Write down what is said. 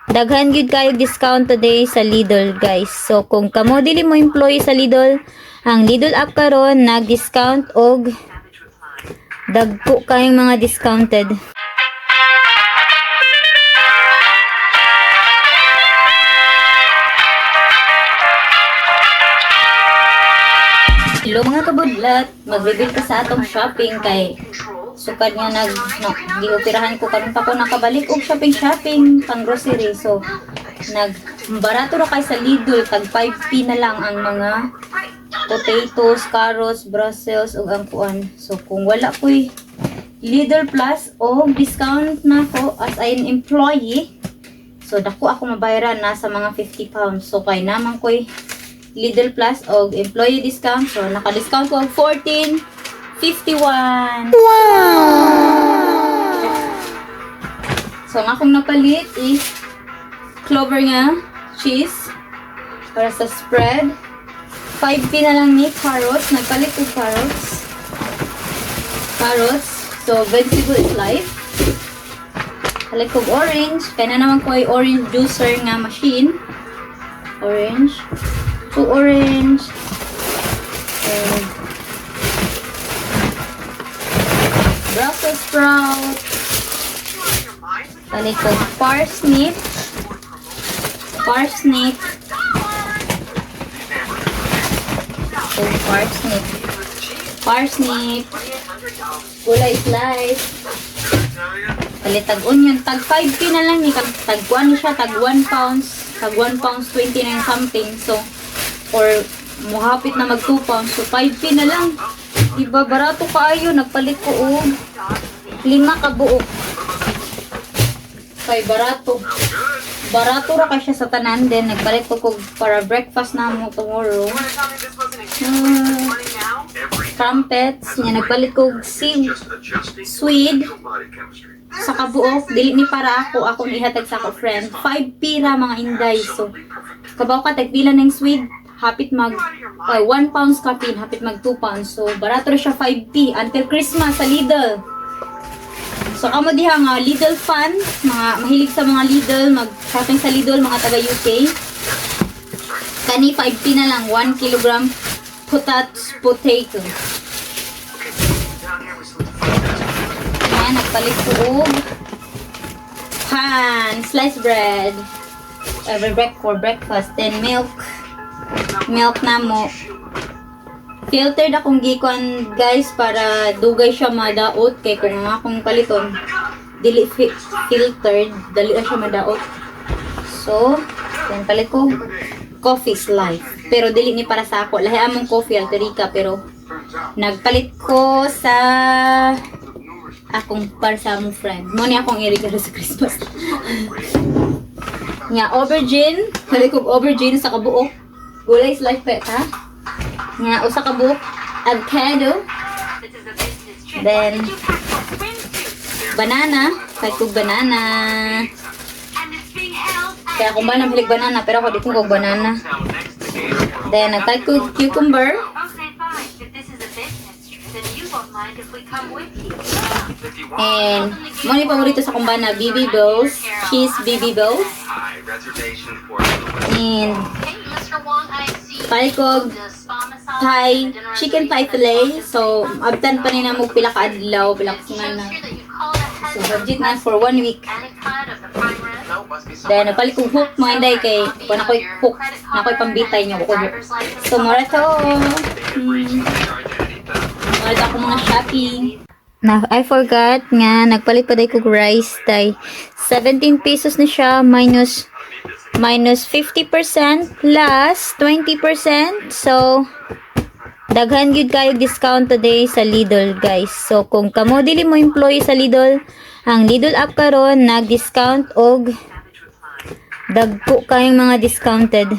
Daghan gyud kayo discount today sa Lidl, guys. So kung kamo dili mo employee sa Lidl, ang Lidl app karon nag-discount og dagko kayong mga discounted. Hello mga kabudlat, mag-reveal ka sa atong shopping kay sukad nga gioperahan ko karon pa ko nakabalik og shopping pang grocery. So barato ra kay sa Lidl, tag 5p na lang ang mga potatoes, carrots, Brussels ug ang kuan. So kung wala ko'y Lidl Plus o discount na ko as an employee, so dako ako mabayaran nasa mga 50 pounds. So kay naman ko'y Lidl Plus o employee discount, so naka-discount ko og 14.51. Wow! So ang akong napalit is clover nga cheese para sa spread. 5p na lang ni carrots, nagpalit ko carrots. So vegetable is life. Palit ko orange, kaya na naman ko ay orange juicer nga machine. Orange. 2 orange. And Brussels sprout. Palit ko parsnip. So, parsnip. Gulay slice. Palit tag onion. Tag 5p na lang ni. Tag 1 siya. Tag 1 pounds. Tag 1 pounds 29 something. So, or muhapit na mag 2 pounds. So, 5p na lang. Diba, barato kaayo. Nagpalit ko og 5 ka buok. Kay barato. Barato ra kay siya sa tanan. Then, nagpalit ko para breakfast na mo tomorrow. Crumpets. Nga, nagpalit ko Swede. Sa kabuok. Dili ni para ako. Akong ihatag sa ako friend. 5p ra mga inday. So, kabaw ka, tagpila ng Swede. Hapit mag 1 pounds kapin, hapit mag 2 pounds. So, barato rin siya 5p until Christmas sa Lidl. So, kamo diha nga Lidl fan, mga mahilig sa mga Lidl, mag-shopping sa Lidl, mga taga UK. Kani 5p na lang, 1 kilogram potato. Ayan, nagpalit ko og pan, sliced bread, for breakfast, then milk na mo. Filtered akong gikon guys para dugay siya madaot kay kung nga akong paliton dili filtered dali na siya madaot. So yan palit ko coffee's life pero dili ni para sa ako, lahi among coffee Alterica, pero nagpalit ko sa akong para sa among friend mo ni akong i-regalo sa Christmas. Nga aubergine, palit ko aubergine sa kabuok. Gulay slice ha? Nga, usa ka buok, avocado. Then, banana. Kahit kong banana. Kaya kung ba namahilig banana, pero ako di kong banana. Then, nagtag ko cucumber. And, muna yung paborito sa kumbana, BB Bills. Cheese BB Bills. And, palikog Thai, chicken Thai fillet. So, abtan pa nina mo pila ka adlaw, pila ka semana. So, budget na for 1 week. Then, napalikog hook mga inday kay kung ako'y hook, na ako'y pambitay niyo ko hook. So, mura to. Mura to ako mga shopping. I forgot nga, nagpalit pa day kog rice tay. 17 pesos na siya minus 50% plus 20%. So, daghan gyud kayo discount today sa Lidl, guys. So, kung kamo dili mo employee sa Lidl, ang Lidl app karon nag-discount og dagko kayong mga discounted.